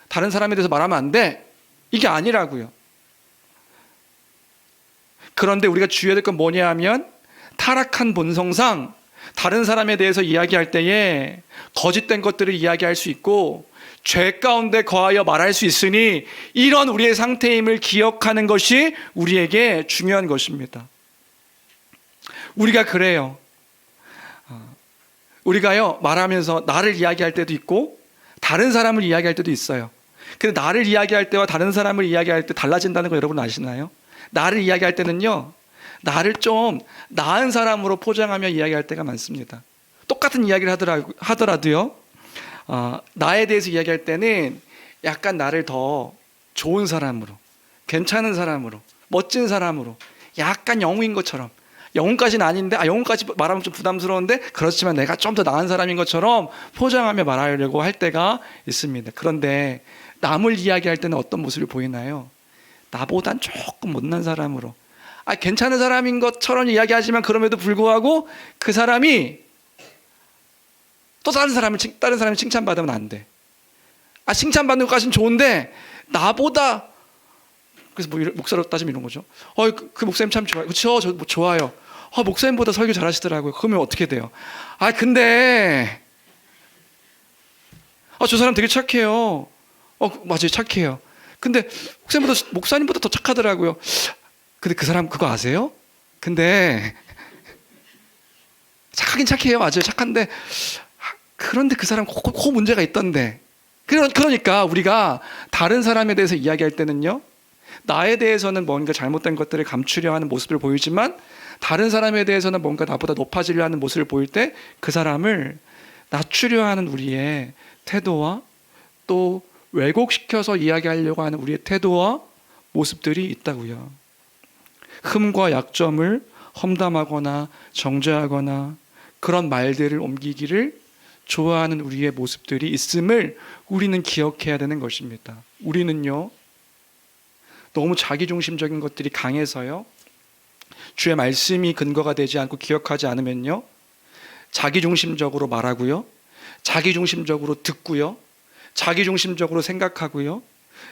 다른 사람에 대해서 말하면 안 돼, 이게 아니라고요. 그런데 우리가 주의해야 될 건 뭐냐 하면, 타락한 본성상 다른 사람에 대해서 이야기할 때에 거짓된 것들을 이야기할 수 있고 죄 가운데 거하여 말할 수 있으니, 이런 우리의 상태임을 기억하는 것이 우리에게 중요한 것입니다. 우리가 그래요. 우리가요, 말하면서 나를 이야기할 때도 있고 다른 사람을 이야기할 때도 있어요. 근데 나를 이야기할 때와 다른 사람을 이야기할 때 달라진다는 거 여러분 아시나요? 나를 이야기할 때는요, 나를 좀 나은 사람으로 포장하며 이야기할 때가 많습니다. 똑같은 이야기를 하더라도요, 나에 대해서 이야기할 때는 약간 나를 더 좋은 사람으로, 괜찮은 사람으로, 멋진 사람으로, 약간 영웅인 것처럼, 영웅까지는 아닌데, 영웅까지 말하면 좀 부담스러운데, 그렇지만 내가 좀 더 나은 사람인 것처럼 포장하며 말하려고 할 때가 있습니다. 그런데 남을 이야기할 때는 어떤 모습을 보이나요? 나보단 조금 못난 사람으로, 괜찮은 사람인 것처럼 이야기하지만 그럼에도 불구하고 그 사람이 또 다른 사람이 칭찬받으면 안 돼. 칭찬받는 것까지는 좋은데 나보다, 그래서 목사로 따지면 이런 거죠. 그 목사님 참 좋아요. 그렇죠, 저 좋아요. 목사님보다 설교 잘하시더라고요. 그러면 어떻게 돼요? 근데 저 사람 되게 착해요. 맞아요, 착해요. 근데 목사님보다 더 착하더라고요. 근데 그 사람 그거 아세요? 근데 착하긴 착해요. 맞아요, 착한데 그런데 그 사람 그 문제가 있던데. 그러니까 우리가 다른 사람에 대해서 이야기할 때는요, 나에 대해서는 뭔가 잘못된 것들을 감추려 하는 모습을 보이지만 다른 사람에 대해서는 뭔가 나보다 높아지려 하는 모습을 보일 때 그 사람을 낮추려 하는 우리의 태도와 또 왜곡시켜서 이야기하려고 하는 우리의 태도와 모습들이 있다고요. 흠과 약점을 험담하거나 정죄하거나 그런 말들을 옮기기를 좋아하는 우리의 모습들이 있음을 우리는 기억해야 되는 것입니다. 우리는요, 너무 자기중심적인 것들이 강해서요, 주의 말씀이 근거가 되지 않고 기억하지 않으면요, 자기중심적으로 말하고요, 자기중심적으로 듣고요, 자기중심적으로 생각하고요,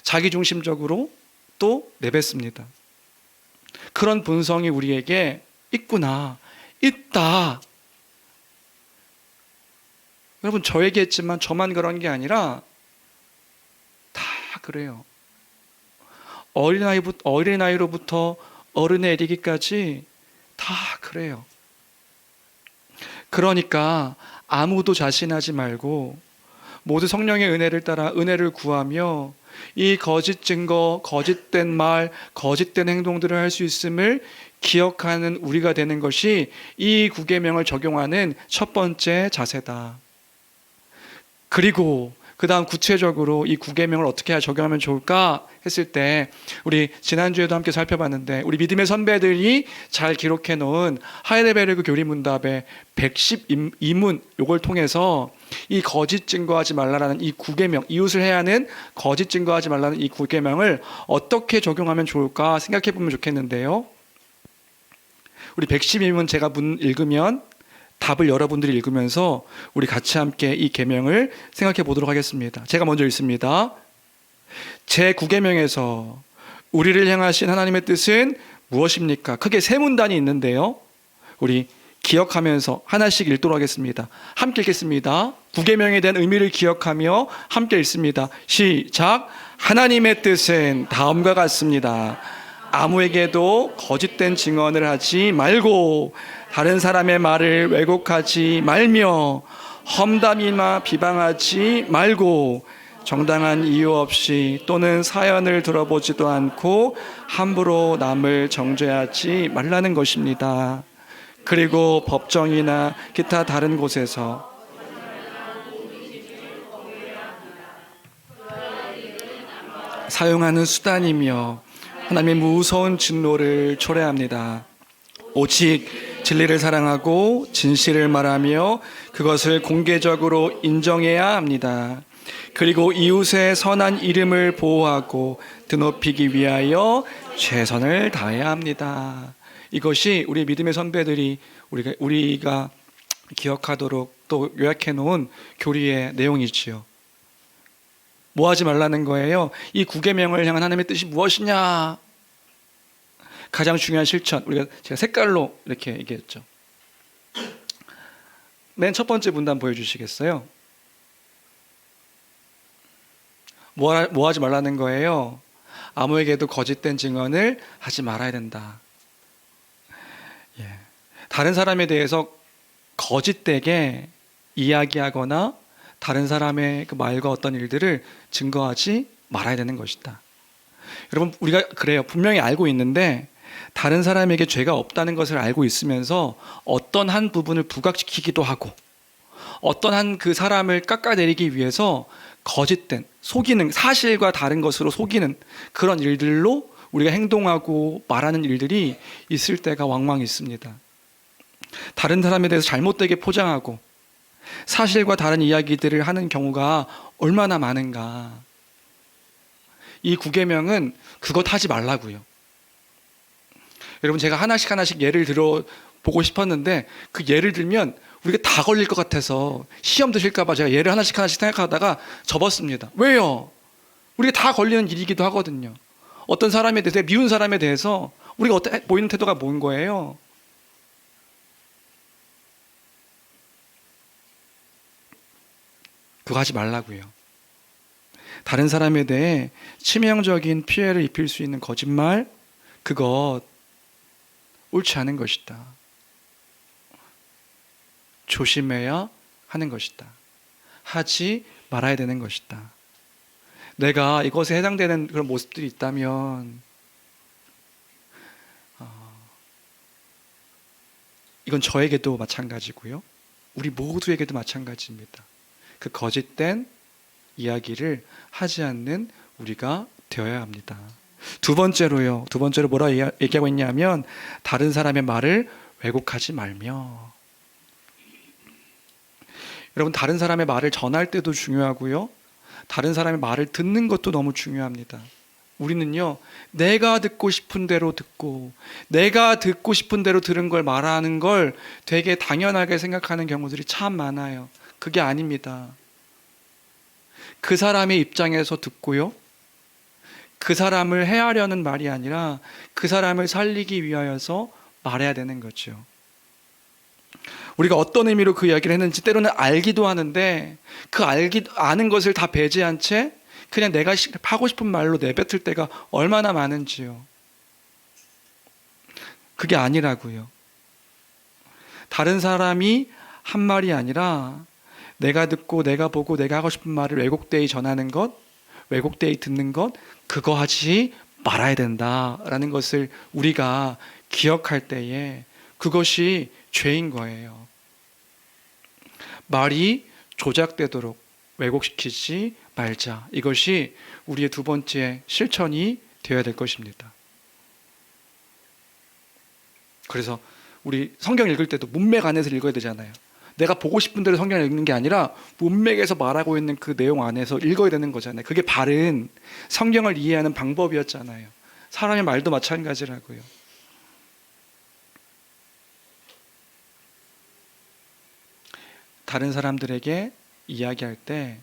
자기중심적으로 또 내뱉습니다. 그런 본성이 우리에게 있구나, 있다. 여러분, 저 얘기했지만 저만 그런 게 아니라 다 그래요. 어린아이로부터 어른에 이르기까지 다 그래요. 그러니까 아무도 자신하지 말고 모두 성령의 은혜를 따라 은혜를 구하며 이 거짓 증거, 거짓된 말, 거짓된 행동들을 할 수 있음을 기억하는 우리가 되는 것이 이 구계명을 적용하는 첫 번째 자세다. 그리고 그 다음 구체적으로 이 9계명을 어떻게 해야 적용하면 좋을까 했을 때 우리 지난주에도 함께 살펴봤는데 우리 믿음의 선배들이 잘 기록해 놓은 하이델베르그 교리문답의 112문 요걸 통해서 이 거짓 증거하지 말라라는 이 9계명, 이웃을 해야 하는 거짓 증거하지 말라는 이 9계명을 어떻게 적용하면 좋을까 생각해 보면 좋겠는데요. 우리 112문 제가 읽으면 답을 여러분들이 읽으면서 우리 같이 함께 이 계명을 생각해 보도록 하겠습니다. 제가 먼저 읽습니다. 제9계명에서 우리를 향하신 하나님의 뜻은 무엇입니까? 크게 세 문단이 있는데요. 우리 기억하면서 하나씩 읽도록 하겠습니다. 함께 읽겠습니다. 9계명에 대한 의미를 기억하며 함께 읽습니다. 시작. 하나님의 뜻은 다음과 같습니다. 아무에게도 거짓된 증언을 하지 말고 다른 사람의 말을 왜곡하지 말며 험담이나 비방하지 말고 정당한 이유 없이 또는 사연을 들어보지도 않고 함부로 남을 정죄하지 말라는 것입니다. 그리고 법정이나 기타 다른 곳에서 사용하는 수단이며 하나님의 무서운 진노를 초래합니다. 오직 진리를 사랑하고 진실을 말하며 그것을 공개적으로 인정해야 합니다. 그리고 이웃의 선한 이름을 보호하고 드높이기 위하여 최선을 다해야 합니다. 이것이 우리 믿음의 선배들이 우리가 기억하도록 또 요약해 놓은 교리의 내용이지요. 뭐 하지 말라는 거예요? 이 9계명을 향한 하나님의 뜻이 무엇이냐? 가장 중요한 실천, 제가 색깔로 이렇게 얘기했죠. 맨 첫 번째 문단 보여주시겠어요? 뭐 하지 말라는 거예요? 아무에게도 거짓된 증언을 하지 말아야 된다. 다른 사람에 대해서 거짓되게 이야기하거나 다른 사람의 그 말과 어떤 일들을 증거하지 말아야 되는 것이다. 여러분, 우리가 그래요. 분명히 알고 있는데 다른 사람에게 죄가 없다는 것을 알고 있으면서 어떤 한 부분을 부각시키기도 하고 어떤 한 그 사람을 깎아내리기 위해서 거짓된, 속이는, 사실과 다른 것으로 속이는 그런 일들로 우리가 행동하고 말하는 일들이 있을 때가 왕왕 있습니다. 다른 사람에 대해서 잘못되게 포장하고 사실과 다른 이야기들을 하는 경우가 얼마나 많은가. 이 9계명은 그것 하지 말라고요. 여러분, 제가 하나씩 예를 들어 보고 싶었는데 그 예를 들면 우리가 다 걸릴 것 같아서 시험 드실까 봐 제가 예를 하나씩 생각하다가 접었습니다. 왜요? 우리가 다 걸리는 일이기도 하거든요. 어떤 사람에 대해서, 미운 사람에 대해서 우리가 보이는 태도가 뭔 거예요? 그거 하지 말라고요. 다른 사람에 대해 치명적인 피해를 입힐 수 있는 거짓말, 그것 옳지 않은 것이다. 조심해야 하는 것이다. 하지 말아야 되는 것이다. 내가 이것에 해당되는 그런 모습들이 있다면 이건 저에게도 마찬가지고요. 우리 모두에게도 마찬가지입니다. 그 거짓된 이야기를 하지 않는 우리가 되어야 합니다. 두 번째로 뭐라 얘기하고 있냐면 다른 사람의 말을 왜곡하지 말며. 여러분, 다른 사람의 말을 전할 때도 중요하고요. 다른 사람의 말을 듣는 것도 너무 중요합니다. 우리는요, 내가 듣고 싶은 대로 듣고 내가 듣고 싶은 대로 들은 걸 말하는 걸 되게 당연하게 생각하는 경우들이 참 많아요. 그게 아닙니다. 그 사람의 입장에서 듣고요, 그 사람을 해하려는 말이 아니라 그 사람을 살리기 위하여서 말해야 되는 거죠. 우리가 어떤 의미로 그 이야기를 했는지 때로는 알기도 하는데 그 아는 것을 다 배제한 채 그냥 내가 하고 싶은 말로 내뱉을 때가 얼마나 많은지요. 그게 아니라고요. 다른 사람이 한 말이 아니라 내가 듣고 내가 보고 내가 하고 싶은 말을 왜곡되이 전하는 것, 왜곡되이 듣는 것, 그거 하지 말아야 된다라는 것을 우리가 기억할 때에 그것이 죄인 거예요. 말이 조작되도록 왜곡시키지 말자. 이것이 우리의 두 번째 실천이 되어야 될 것입니다. 그래서 우리 성경 읽을 때도 문맥 안에서 읽어야 되잖아요. 내가 보고 싶은 대로 성경을 읽는 게 아니라 문맥에서 말하고 있는 그 내용 안에서 읽어야 되는 거잖아요. 그게 바른 성경을 이해하는 방법이었잖아요. 사람의 말도 마찬가지라고요. 다른 사람들에게 이야기할 때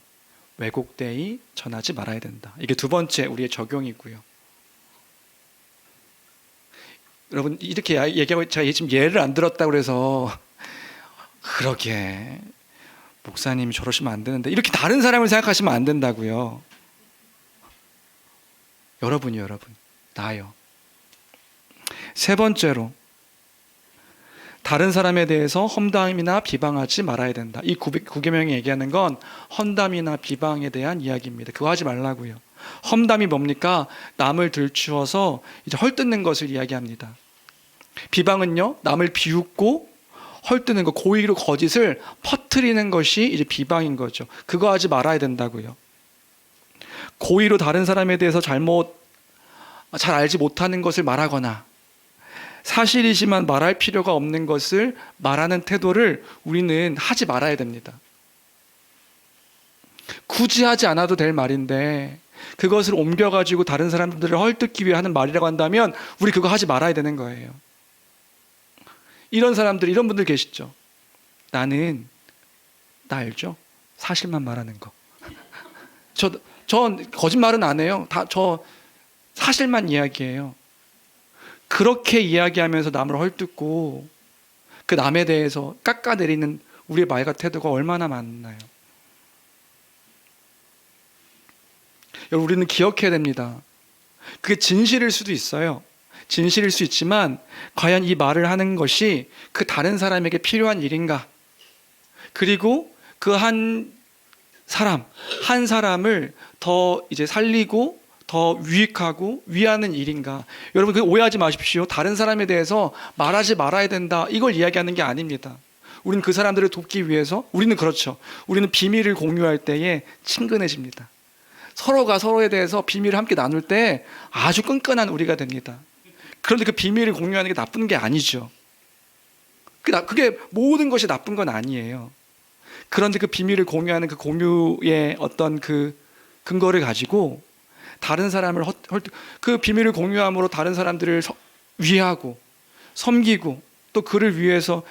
왜곡되이 전하지 말아야 된다. 이게 두 번째 우리의 적용이고요. 여러분 이렇게 얘기하고 제가 지금 예를 안 들었다고 그래서 그러게 목사님이 저러시면 안 되는데 이렇게 다른 사람을 생각하시면 안 된다고요. 여러분이요, 여러분. 나요. 세 번째로 다른 사람에 대해서 험담이나 비방하지 말아야 된다. 이 구계명이 얘기하는 건 험담이나 비방에 대한 이야기입니다. 그거 하지 말라고요. 험담이 뭡니까? 남을 들추어서 이제 헐뜯는 것을 이야기합니다. 비방은요, 남을 비웃고 헐뜯는 거, 고의로 거짓을 퍼뜨리는 것이 이제 비방인 거죠. 그거 하지 말아야 된다고요. 고의로 다른 사람에 대해서 잘 알지 못하는 것을 말하거나 사실이지만 말할 필요가 없는 것을 말하는 태도를 우리는 하지 말아야 됩니다. 굳이 하지 않아도 될 말인데 그것을 옮겨가지고 다른 사람들을 헐뜯기 위해 하는 말이라고 한다면 우리 그거 하지 말아야 되는 거예요. 이런 사람들, 이런 분들 계시죠. 나 알죠? 사실만 말하는 거. 전 거짓말은 안 해요. 저 사실만 이야기해요. 그렇게 이야기하면서 남을 헐뜯고 그 남에 대해서 깎아내리는 우리의 말과 태도가 얼마나 많나요? 여러분, 우리는 기억해야 됩니다. 그게 진실일 수도 있어요. 진실일 수 있지만 과연 이 말을 하는 것이 그 다른 사람에게 필요한 일인가? 그리고 그 한 사람을 더 이제 살리고 더 유익하고 위하는 일인가? 여러분, 그 오해하지 마십시오. 다른 사람에 대해서 말하지 말아야 된다, 이걸 이야기하는 게 아닙니다. 우리는 그 사람들을 돕기 위해서, 우리는 그렇죠. 우리는 비밀을 공유할 때에 친근해집니다. 서로가 서로에 대해서 비밀을 함께 나눌 때 아주 끈끈한 우리가 됩니다. 그런데 그 비밀을 공유하는 게 나쁜 게 아니죠. 그게 모든 것이 나쁜 건 아니에요. 그런데 그 비밀을 공유하는 그 공유의 어떤 그 근거를 가지고 다른 사람을 그 비밀을 공유함으로 다른 사람들을 위하고 섬기고 또 그를 위해서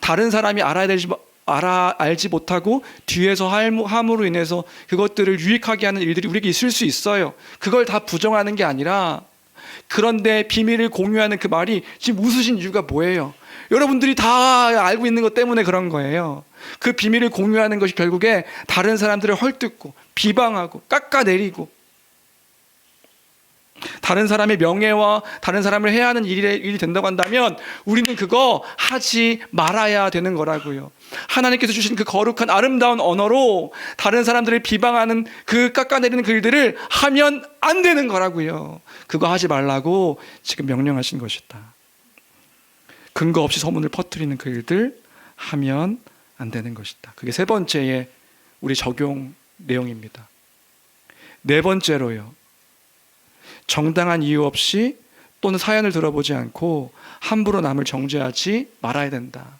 다른 사람이 알지 못하고 뒤에서 함으로 인해서 그것들을 유익하게 하는 일들이 우리에게 있을 수 있어요. 그걸 다 부정하는 게 아니라, 그런데 비밀을 공유하는 그 말이 지금 웃으신 이유가 뭐예요? 여러분들이 다 알고 있는 것 때문에 그런 거예요. 그 비밀을 공유하는 것이 결국에 다른 사람들을 헐뜯고 비방하고 깎아내리고 다른 사람의 명예와 다른 사람을 해야 하는 일이 된다고 한다면 우리는 그거 하지 말아야 되는 거라고요. 하나님께서 주신 그 거룩한 아름다운 언어로 다른 사람들을 비방하는 그 깎아내리는 그 일들을 하면 안 되는 거라고요. 그거 하지 말라고 지금 명령하신 것이다. 근거 없이 소문을 퍼뜨리는 그 일들 하면 안 되는 것이다. 그게 세 번째의 우리 적용 내용입니다. 네 번째로요, 정당한 이유 없이 또는 사연을 들어보지 않고 함부로 남을 정죄하지 말아야 된다.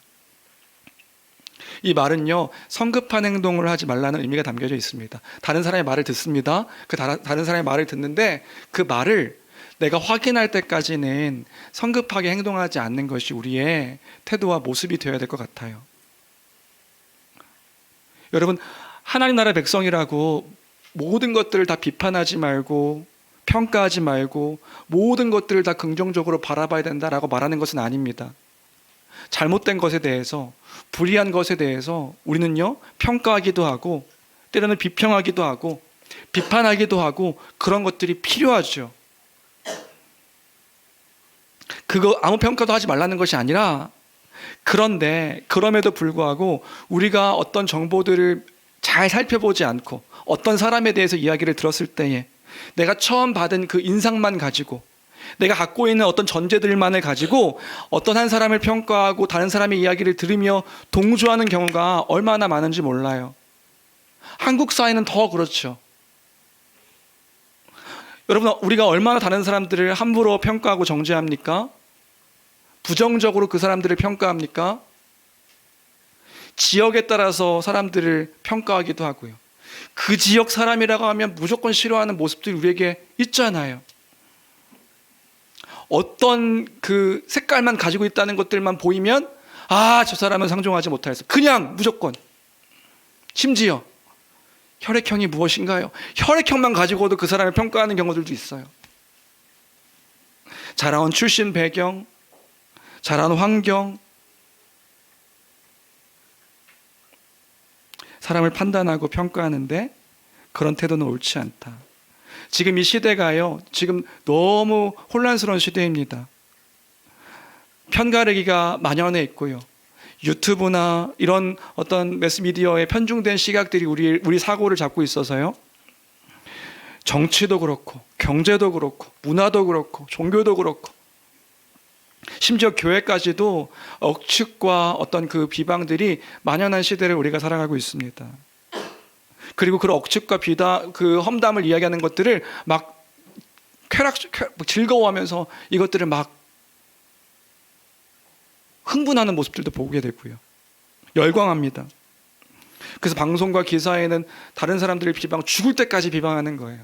이 말은요, 성급한 행동을 하지 말라는 의미가 담겨져 있습니다. 다른 사람의 말을 듣습니다. 다른 사람의 말을 듣는데 그 말을 내가 확인할 때까지는 성급하게 행동하지 않는 것이 우리의 태도와 모습이 되어야 될 것 같아요. 여러분, 하나님 나라 백성이라고 모든 것들을 다 비판하지 말고 평가하지 말고 모든 것들을 다 긍정적으로 바라봐야 된다라고 말하는 것은 아닙니다. 잘못된 것에 대해서, 불의한 것에 대해서 우리는요, 평가하기도 하고 때로는 비평하기도 하고 비판하기도 하고 그런 것들이 필요하죠. 그거 아무 평가도 하지 말라는 것이 아니라, 그런데 그럼에도 불구하고 우리가 어떤 정보들을 잘 살펴보지 않고 어떤 사람에 대해서 이야기를 들었을 때에 내가 처음 받은 그 인상만 가지고, 내가 갖고 있는 어떤 전제들만을 가지고 어떤 한 사람을 평가하고 다른 사람의 이야기를 들으며 동조하는 경우가 얼마나 많은지 몰라요. 한국 사회는 더 그렇죠. 여러분, 우리가 얼마나 다른 사람들을 함부로 평가하고 정죄합니까? 부정적으로 그 사람들을 평가합니까? 지역에 따라서 사람들을 평가하기도 하고요. 그 지역 사람이라고 하면 무조건 싫어하는 모습들이 우리에게 있잖아요. 어떤 그 색깔만 가지고 있다는 것들만 보이면 저 사람은 상종하지 못하겠어. 그냥 무조건. 심지어 혈액형이 무엇인가요? 혈액형만 가지고도 그 사람을 평가하는 경우들도 있어요. 자라온 출신 배경, 자란 환경, 사람을 판단하고 평가하는데 그런 태도는 옳지 않다. 지금 이 시대가요, 지금 너무 혼란스러운 시대입니다. 편가르기가 만연해 있고요. 유튜브나 이런 어떤 매스미디어에 편중된 시각들이 우리 사고를 잡고 있어서요. 정치도 그렇고, 경제도 그렇고, 문화도 그렇고, 종교도 그렇고, 심지어 교회까지도 억측과 어떤 그 비방들이 만연한 시대를 우리가 살아가고 있습니다. 그리고 그 억측과 그 험담을 이야기하는 것들을 막 즐거워하면서 이것들을 막 흥분하는 모습들도 보게 되고요. 열광합니다. 그래서 방송과 기사에는 다른 사람들을 죽을 때까지 비방하는 거예요.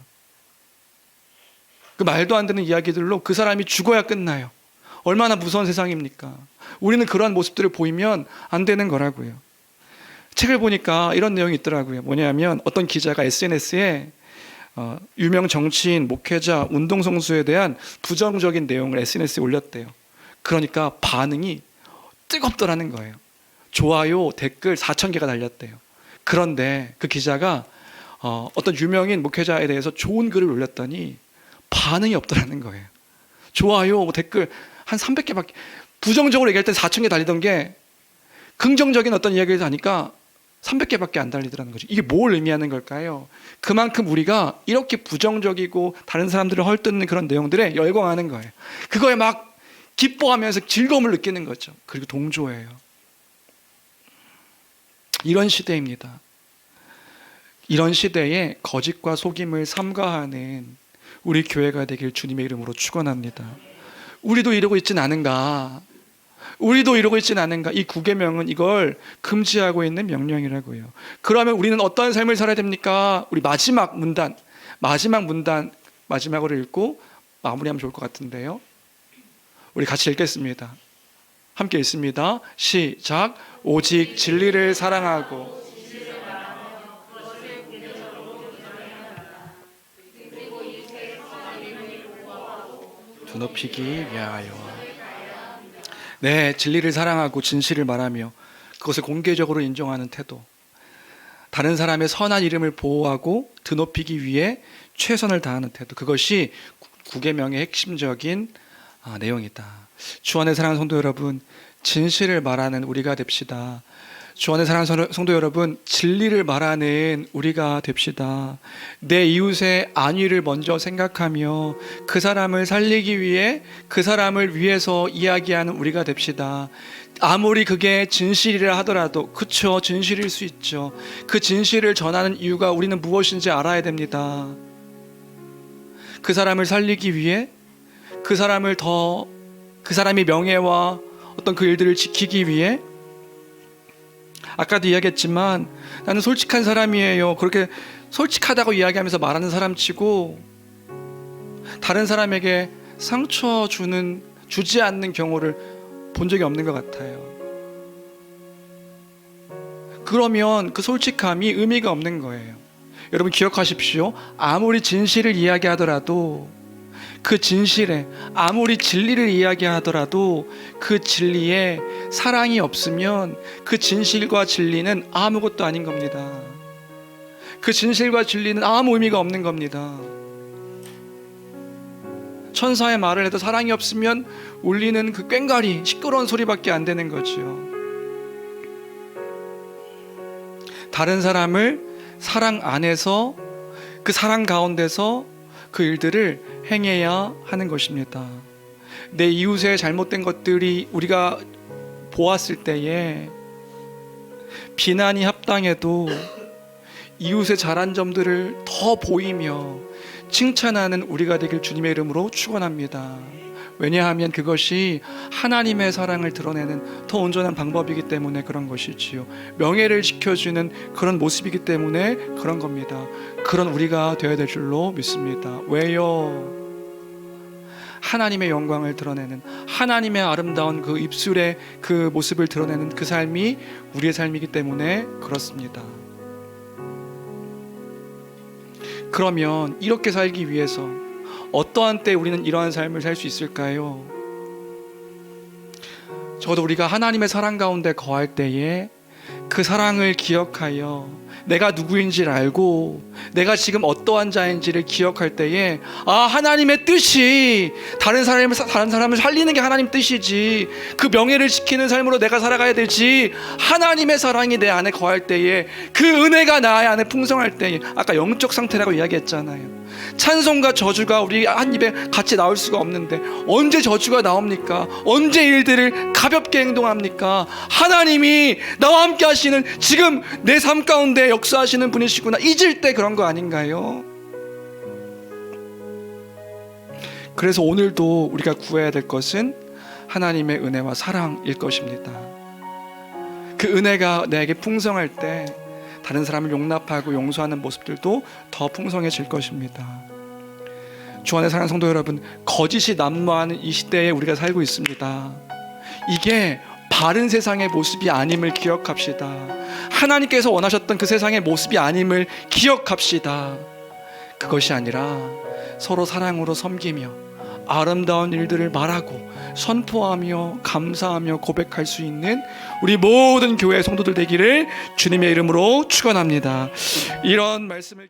그 말도 안 되는 이야기들로 그 사람이 죽어야 끝나요. 얼마나 무서운 세상입니까? 우리는 그러한 모습들을 보이면 안 되는 거라고요. 책을 보니까 이런 내용이 있더라고요. 뭐냐면 어떤 기자가 SNS에 유명 정치인, 목회자, 운동선수에 대한 부정적인 내용을 SNS에 올렸대요. 그러니까 반응이 뜨겁더라는 거예요. 좋아요, 댓글 4,000개가 달렸대요. 그런데 그 기자가 어떤 유명인 목회자에 대해서 좋은 글을 올렸더니 반응이 없더라는 거예요. 좋아요, 댓글 한 300개밖에, 부정적으로 얘기할 때 4,000개 달리던 게 긍정적인 어떤 이야기를 하니까 300개밖에 안 달리더라는 거죠. 이게 뭘 의미하는 걸까요? 그만큼 우리가 이렇게 부정적이고 다른 사람들을 헐뜯는 그런 내용들에 열광하는 거예요. 그거에 막 기뻐하면서 즐거움을 느끼는 거죠. 그리고 동조해요. 이런 시대입니다. 이런 시대에 거짓과 속임을 삼가하는 우리 교회가 되길 주님의 이름으로 축원합니다. 우리도 이러고 있진 않은가? 우리도 이러고 있진 않은가? 이 9계명은 이걸 금지하고 있는 명령이라고요. 그러면 우리는 어떤 삶을 살아야 됩니까? 우리 마지막으로 읽고 마무리하면 좋을 것 같은데요. 우리 같이 읽겠습니다. 함께 읽습니다. 시작. 오직 진리를 사랑하고 드높이기 위하여. 네, 진리를 사랑하고 진실을 말하며 그것을 공개적으로 인정하는 태도. 다른 사람의 선한 이름을 보호하고 드높이기 위해 최선을 다하는 태도. 그것이 9계명의 핵심적인 내용이다. 주 안에 사랑하는 성도 여러분, 진실을 말하는 우리가 됩시다. 주 안에 사랑하는 성도 여러분, 진리를 말하는 우리가 됩시다. 내 이웃의 안위를 먼저 생각하며 그 사람을 살리기 위해 그 사람을 위해서 이야기하는 우리가 됩시다. 아무리 그게 진실이라 하더라도, 그쵸, 진실일 수 있죠. 그 진실을 전하는 이유가 우리는 무엇인지 알아야 됩니다. 그 사람을 살리기 위해 그 사람의 명예와 어떤 그 일들을 지키기 위해, 아까도 이야기했지만 나는 솔직한 사람이에요, 그렇게 솔직하다고 이야기하면서 말하는 사람치고 다른 사람에게 상처 주지 않는 경우를 본 적이 없는 것 같아요. 그러면 그 솔직함이 의미가 없는 거예요. 여러분 기억하십시오. 아무리 진실을 이야기하더라도 그 진실에, 아무리 진리를 이야기하더라도 그 진리에 사랑이 없으면 그 진실과 진리는 아무것도 아닌 겁니다. 그 진실과 진리는 아무 의미가 없는 겁니다. 천사의 말을 해도 사랑이 없으면 울리는 그 꽹과리, 시끄러운 소리밖에 안 되는 거죠. 다른 사람을 사랑 안에서, 그 사랑 가운데서 그 일들을 행해야 하는 것입니다. 내 이웃의 잘못된 것들이 우리가 보았을 때에 비난이 합당해도 이웃의 잘한 점들을 더 보이며 칭찬하는 우리가 되길 주님의 이름으로 축원합니다. 왜냐하면 그것이 하나님의 사랑을 드러내는 더 온전한 방법이기 때문에 그런 것이지요. 명예를 지켜주는 그런 모습이기 때문에 그런 겁니다. 그런 우리가 되어야 될 줄로 믿습니다. 왜요? 하나님의 영광을 드러내는, 하나님의 아름다운 그 입술의 그 모습을 드러내는 그 삶이 우리의 삶이기 때문에 그렇습니다. 그러면 이렇게 살기 위해서 어떠한 때 우리는 이러한 삶을 살 수 있을까요? 적어도 우리가 하나님의 사랑 가운데 거할 때에 그 사랑을 기억하여 내가 누구인지를 알고 내가 지금 어떠한 자인지를 기억할 때에 하나님의 뜻이 다른 사람을 살리는 게 하나님 뜻이지, 그 명예를 지키는 삶으로 내가 살아가야 되지, 하나님의 사랑이 내 안에 거할 때에 그 은혜가 나의 안에 풍성할 때에, 아까 영적 상태라고 이야기했잖아요. 찬송과 저주가 우리 한 입에 같이 나올 수가 없는데 언제 저주가 나옵니까? 언제 일들을 가볍게 행동합니까? 하나님이 나와 함께 하시는, 지금 내 삶 가운데 역사하시는 분이시구나 잊을 때 그런 거 아닌가요? 그래서 오늘도 우리가 구해야 될 것은 하나님의 은혜와 사랑일 것입니다. 그 은혜가 내게 풍성할 때 다른 사람을 용납하고 용서하는 모습들도 더 풍성해질 것입니다. 주 안의 사랑하는 성도 여러분, 거짓이 난무하는 이 시대에 우리가 살고 있습니다. 이게 바른 세상의 모습이 아님을 기억합시다. 하나님께서 원하셨던 그 세상의 모습이 아님을 기억합시다. 그것이 아니라 서로 사랑으로 섬기며 아름다운 일들을 말하고 선포하며 감사하며 고백할 수 있는 우리 모든 교회 성도들 되기를 주님의 이름으로 축원합니다. 이런 말씀을